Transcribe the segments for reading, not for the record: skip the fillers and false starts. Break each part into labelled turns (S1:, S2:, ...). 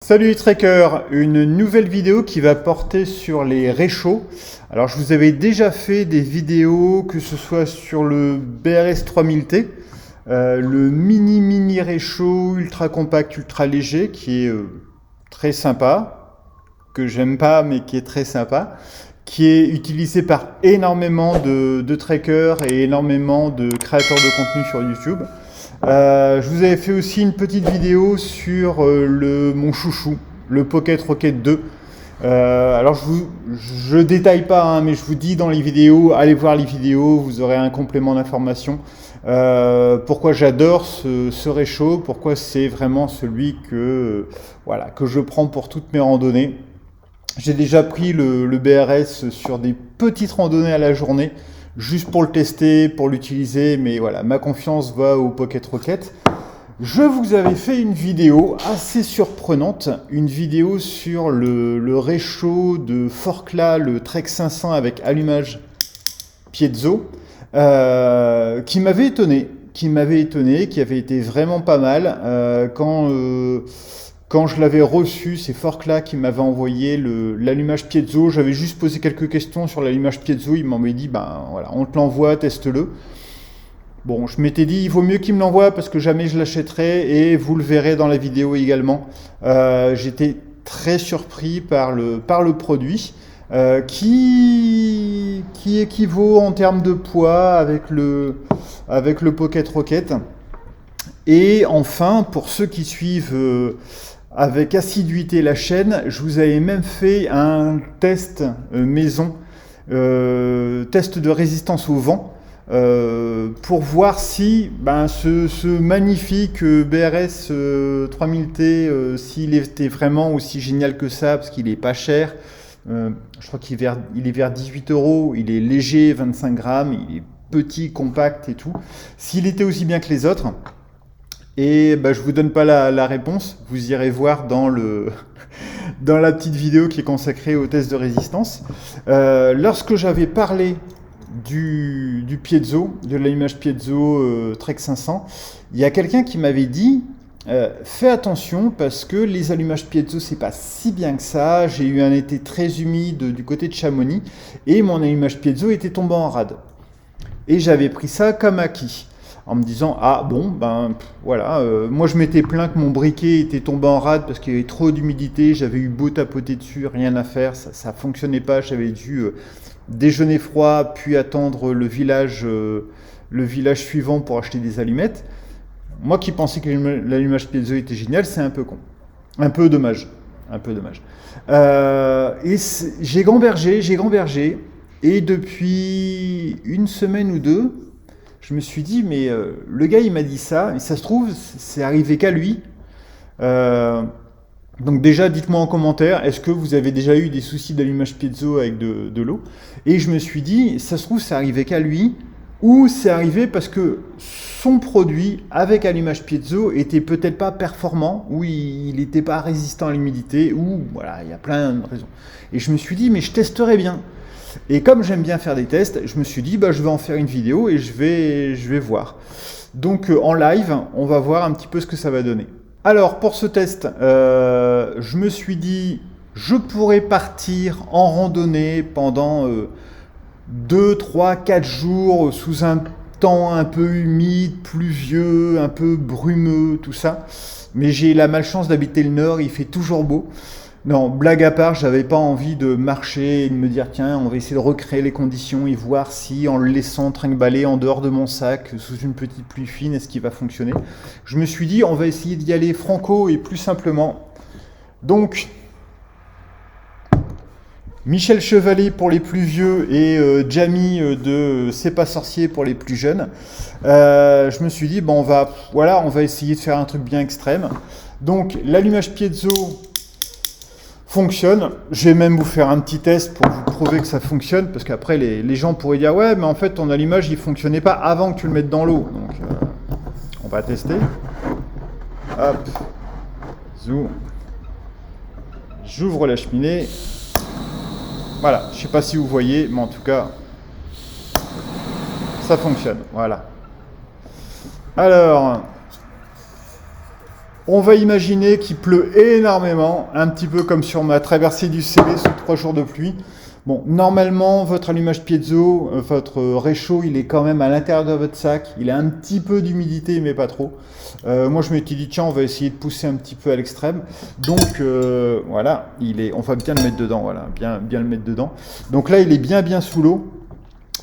S1: Salut les trekkers, une nouvelle vidéo qui va porter sur les réchauds. Alors je vous avais déjà fait des vidéos, que ce soit sur le BRS 3000T, le mini réchaud ultra compact, ultra léger, qui est très sympa, que j'aime pas mais qui est très sympa, qui est utilisé par énormément de trekkers et énormément de créateurs de contenu sur YouTube. Je vous avais fait aussi une petite vidéo sur mon chouchou, le Pocket Rocket 2. Alors je détaille pas, hein, mais je vous dis dans les vidéos, allez voir les vidéos, vous aurez un complément d'information. Pourquoi j'adore ce réchaud, pourquoi c'est vraiment celui que je prends pour toutes mes randonnées. J'ai déjà pris le BRS sur des petites randonnées à la journée, juste pour le tester, pour l'utiliser, mais voilà, ma confiance va au Pocket Rocket. Je vous avais fait une vidéo assez surprenante, une vidéo sur le réchaud de Forkla, le Trek 500 avec allumage piezo, qui m'avait étonné, qui avait été vraiment pas mal. Quand je l'avais reçu, c'est Forkla qui m'avait envoyé l'allumage piezo. J'avais juste posé quelques questions sur l'allumage piezo. Il m'avait dit, ben voilà, on te l'envoie, teste-le. Bon, je m'étais dit, il vaut mieux qu'il me l'envoie parce que jamais je l'achèterai et vous le verrez dans la vidéo également. J'étais très surpris par le produit qui équivaut en termes de poids avec le Pocket Rocket. Et enfin, pour ceux qui suivent avec assiduité la chaîne, je vous avais même fait un test maison, test de résistance au vent, pour voir si ce magnifique BRS 3000T, s'il était vraiment aussi génial que ça, parce qu'il est pas cher. Je crois qu'il est vers 18 €, il est léger, 25 grammes, il est petit, compact et tout. S'il était aussi bien que les autres. Et je vous donne pas la réponse, vous irez voir dans la petite vidéo qui est consacrée au test de résistance. Lorsque j'avais parlé du piezo, de l'allumage piezo Trek 500, il y a quelqu'un qui m'avait dit fais attention parce que les allumages piezo c'est pas si bien que ça. J'ai eu un été très humide du côté de Chamonix et mon allumage piezo était tombé en rade. Et j'avais pris ça comme acquis, en me disant ah bon moi je m'étais plaint que mon briquet était tombé en rade parce qu'il y avait trop d'humidité, j'avais eu beau tapoter dessus, rien à faire, ça fonctionnait pas, j'avais dû déjeuner froid puis attendre le village suivant pour acheter des allumettes. Moi qui pensais que l'allumage piezo était génial, c'est un peu con, un peu dommage. Et j'ai gambergé et depuis une semaine ou deux, je me suis dit, mais le gars, il m'a dit ça, et ça se trouve, c'est arrivé qu'à lui. Donc déjà, dites-moi en commentaire, est-ce que vous avez déjà eu des soucis d'allumage piezo avec de l'eau? Et je me suis dit, ça se trouve, c'est arrivé qu'à lui, ou c'est arrivé parce que son produit avec allumage piezo était peut-être pas performant, ou il n'était pas résistant à l'humidité, ou voilà, il y a plein de raisons. Et je me suis dit, mais je testerai bien. Et comme j'aime bien faire des tests, je me suis dit, je vais en faire une vidéo et je vais voir. Donc en live, on va voir un petit peu ce que ça va donner. Alors pour ce test, je me suis dit, je pourrais partir en randonnée pendant 2, 3, 4 jours sous un temps un peu humide, pluvieux, un peu brumeux, tout ça. Mais j'ai la malchance d'habiter le nord, il fait toujours beau. Non, blague à part, j'avais pas envie de marcher et de me dire tiens, on va essayer de recréer les conditions et voir si en le laissant trinque-baller en dehors de mon sac sous une petite pluie fine, est-ce qu'il va fonctionner. Je me suis dit on va essayer d'y aller franco et plus simplement. Donc Michel Chevalet pour les plus vieux et Jamie de C'est pas sorcier pour les plus jeunes. Je me suis dit on va essayer de faire un truc bien extrême. Donc l'allumage piezo fonctionne. Je vais même vous faire un petit test pour vous prouver que ça fonctionne, parce qu'après les gens pourraient dire ouais mais en fait ton allumage il fonctionnait pas avant que tu le mettes dans l'eau. Donc on va tester. Hop, zoom. J'ouvre la cheminée. Voilà, je sais pas si vous voyez, mais en tout cas ça fonctionne. Voilà. Alors On va imaginer qu'il pleut énormément, un petit peu comme sur ma traversée du CV sous 3 jours de pluie. Bon, normalement, votre allumage piezo, votre réchaud, il est quand même à l'intérieur de votre sac. Il a un petit peu d'humidité, mais pas trop. Moi, je m'étais dit, tiens, on va essayer de pousser un petit peu à l'extrême. Donc, voilà, on va bien le mettre dedans. Voilà, bien le mettre dedans. Donc là, il est bien sous l'eau.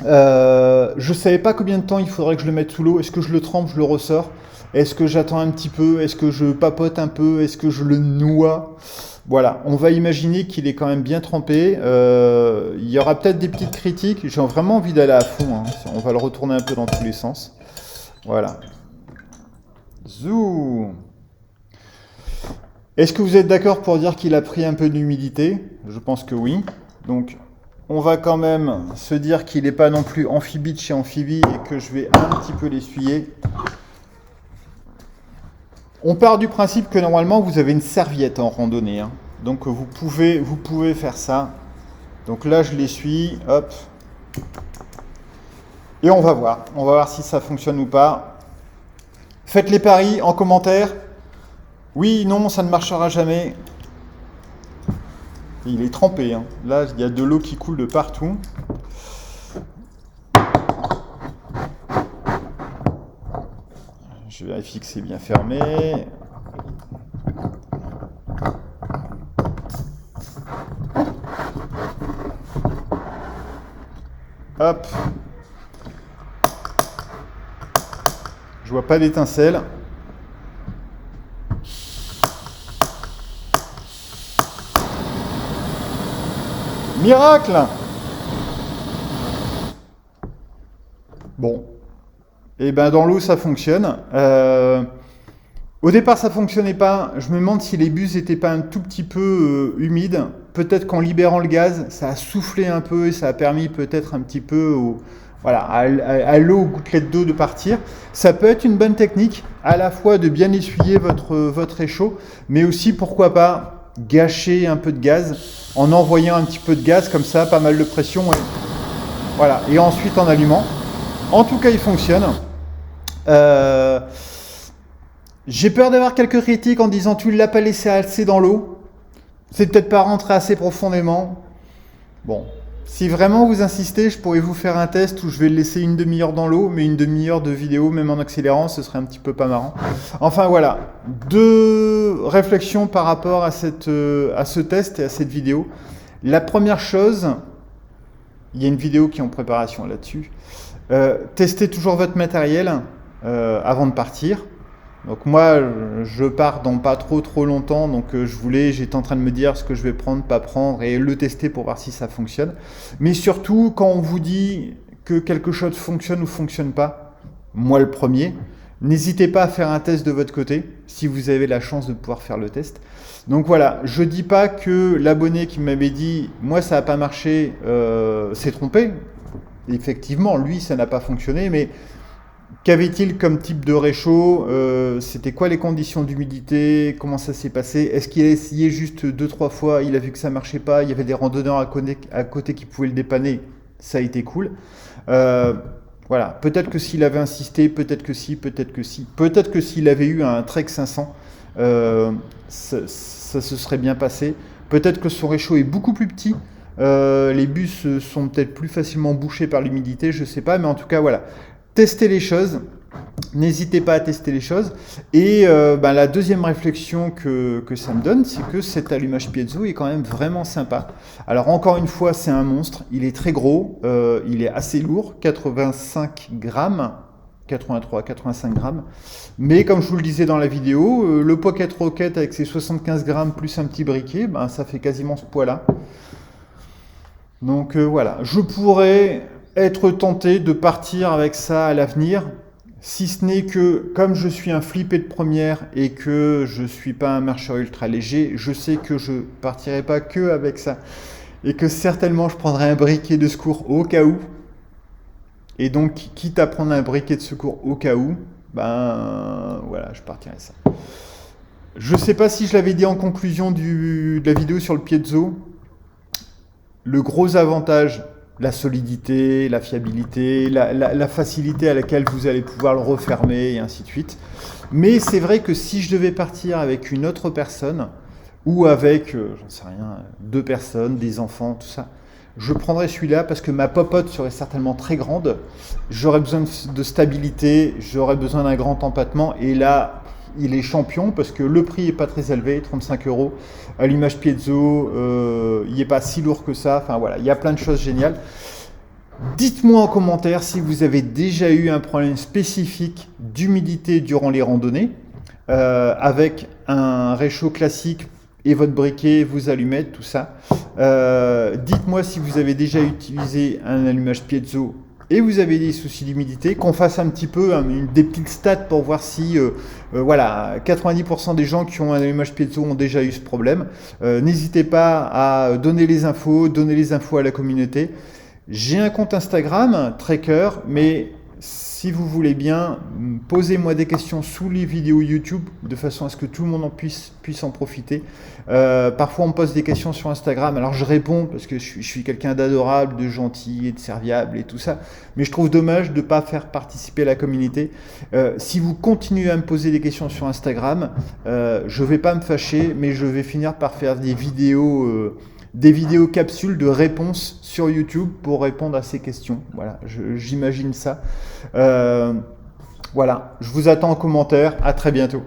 S1: Je ne savais pas combien de temps il faudrait que je le mette sous l'eau. Est-ce que je le trempe, je le ressors? Est-ce que j'attends un petit peu? Est-ce que je papote un peu? Est-ce que je le noie? Voilà, on va imaginer qu'il est quand même bien trempé. Il y aura peut-être des petites critiques. J'ai vraiment envie d'aller à fond. Hein. On va le retourner un peu dans tous les sens. Voilà. Zou. Est-ce que vous êtes d'accord pour dire qu'il a pris un peu d'humidité? Je pense que oui. Donc, on va quand même se dire qu'il n'est pas non plus amphibie de chez Amphibie et que je vais un petit peu l'essuyer. On part du principe que normalement vous avez une serviette en randonnée, hein. Donc vous pouvez faire ça. Donc là je l'essuie, hop. Et on va voir si ça fonctionne ou pas. Faites les paris en commentaire. Oui, non, ça ne marchera jamais. Il est trempé, hein. Là il y a de l'eau qui coule de partout. Je vérifie que c'est bien fermé. Hop. Je vois pas d'étincelle. Miracle! Bon. Et ben dans l'eau ça fonctionne. Au départ ça fonctionnait pas. Je me demande si les bus n'étaient pas un tout petit peu humides. Peut-être qu'en libérant le gaz, ça a soufflé un peu et ça a permis peut-être un petit peu à l'eau, aux gouttelettes d'eau de partir. Ça peut être une bonne technique, à la fois de bien essuyer votre réchaud, mais aussi pourquoi pas gâcher un peu de gaz en envoyant un petit peu de gaz comme ça, pas mal de pression. Voilà. Et ensuite en allumant. En tout cas, il fonctionne. J'ai peur d'avoir quelques critiques en disant tu ne l'as pas laissé assez dans l'eau. C'est peut-être pas rentré assez profondément. Bon, si vraiment vous insistez, je pourrais vous faire un test où je vais le laisser une demi-heure dans l'eau, mais une demi-heure de vidéo, même en accélérant, ce serait un petit peu pas marrant. Enfin voilà, 2 réflexions par rapport à ce test et à cette vidéo. La première chose, il y a une vidéo qui est en préparation là-dessus. Testez toujours votre matériel avant de partir. Donc moi, je pars dans pas trop longtemps, donc j'étais en train de me dire ce que je vais prendre, pas prendre, et le tester pour voir si ça fonctionne. Mais surtout, quand on vous dit que quelque chose fonctionne ou fonctionne pas, moi le premier, n'hésitez pas à faire un test de votre côté, si vous avez la chance de pouvoir faire le test. Donc voilà, je dis pas que l'abonné qui m'avait dit « moi ça n'a pas marché » s'est trompé. Effectivement, lui, ça n'a pas fonctionné, mais qu'avait-il comme type de réchaud? C'était quoi les conditions d'humidité? Comment ça s'est passé? Est-ce qu'il a essayé juste 2-3 fois? Il a vu que ça marchait pas? Il y avait des randonneurs à côté qui pouvaient le dépanner? Ça a été cool. Voilà. Peut-être que s'il avait insisté, peut-être que si. Peut-être que s'il avait eu un Trek 500, ça se serait bien passé. Peut-être que son réchaud est beaucoup plus petit. Les bus sont peut-être plus facilement bouchés par l'humidité, je sais pas, mais en tout cas voilà, testez les choses, n'hésitez pas à tester les choses. Et la deuxième réflexion que ça me donne, c'est que cet allumage piezo est quand même vraiment sympa. Alors encore une fois, c'est un monstre, il est très gros, il est assez lourd, 85 grammes, 83-85 grammes. Mais comme je vous le disais dans la vidéo, le Pocket Rocket avec ses 75 grammes plus un petit briquet, ça fait quasiment ce poids-là. Donc voilà, je pourrais être tenté de partir avec ça à l'avenir, si ce n'est que comme je suis un flippé de première et que je ne suis pas un marcheur ultra léger, je sais que je ne partirai pas que avec ça et que certainement je prendrai un briquet de secours au cas où. Et donc, quitte à prendre un briquet de secours au cas où, voilà, je partirai ça. Je ne sais pas si je l'avais dit en conclusion de la vidéo sur le piezo. Le gros avantage la solidité, la fiabilité, la facilité à laquelle vous allez pouvoir le refermer et ainsi de suite. Mais c'est vrai que si je devais partir avec une autre personne ou avec, j'en sais rien, 2 personnes, des enfants, tout ça, je prendrais celui-là parce que ma popote serait certainement très grande. J'aurais besoin de stabilité, j'aurais besoin d'un grand empattement. Et là, il est champion parce que le prix n'est pas très élevé, 35 €. Allumage piezo, il n'est pas si lourd que ça. Enfin voilà, il y a plein de choses géniales. Dites-moi en commentaire si vous avez déjà eu un problème spécifique d'humidité durant les randonnées avec un réchaud classique et votre briquet, vos allumettes, tout ça. Dites-moi si vous avez déjà utilisé un allumage piezo et vous avez des soucis d'humidité, qu'on fasse un petit peu des petites stats pour voir si voilà, 90% des gens qui ont un allumage piezo ont déjà eu ce problème. N'hésitez pas à donner les infos à la communauté. J'ai un compte Instagram, Tracker, mais si vous voulez bien, posez-moi des questions sous les vidéos YouTube, de façon à ce que tout le monde puisse en profiter. Parfois, on me pose des questions sur Instagram, alors je réponds parce que je suis quelqu'un d'adorable, de gentil et de serviable et tout ça, mais je trouve dommage de ne pas faire participer la communauté. Si vous continuez à me poser des questions sur Instagram, je ne vais pas me fâcher, mais je vais finir par faire des vidéos capsules de réponses sur YouTube pour répondre à ces questions. Voilà, j'imagine ça. Voilà, je vous attends en commentaire. À très bientôt.